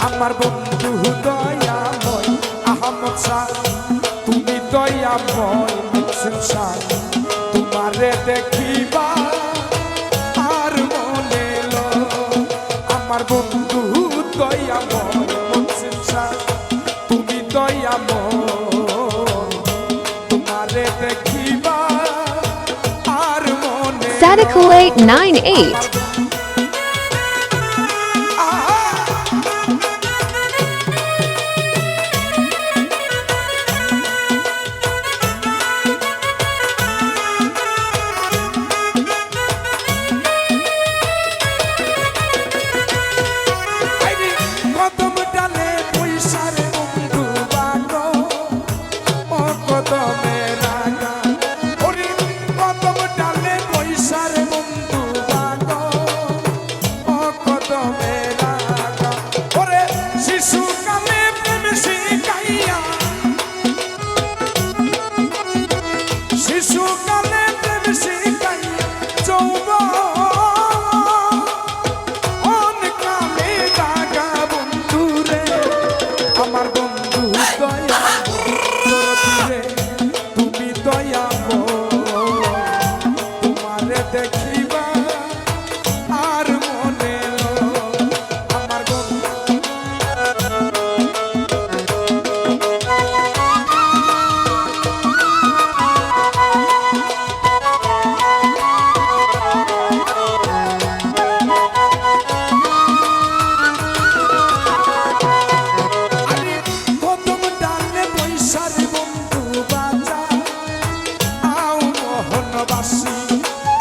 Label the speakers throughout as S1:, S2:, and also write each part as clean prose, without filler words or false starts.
S1: আমার বন্ধু দয়াময় আহমদ শাহ, তুমি দয়াময় মুহসিন শাহ, তোমারে দেখিবা আর মনে এলো। আমার বন্ধু দয়াময় মুহসিন শাহ, তুমি দয়াময়, তোমারে দেখিবা আর মনে এলো।
S2: Sadikulate 98.
S1: কদম ডালে পয়সার বন্ধু বানো, ও কদমে রাগা, ওরে কদম ডালে পয়সার বন্ধু বানো, ও কদমে রাগা, ওরে শিশুকালে প্রেম শিখাইয়া, শিশুকালে প্রেম শিখাইয়া যৌবন আমার বন্ধু দয়াময়, তুমি দয়াময়, তোমারে দেখিবা আর মনে এলো। আমার বন্ধু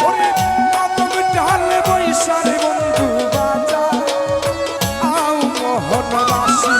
S1: ওরে কদম ডালে বৈশারে বন্ধু বাজা, আও মোহনবাসী।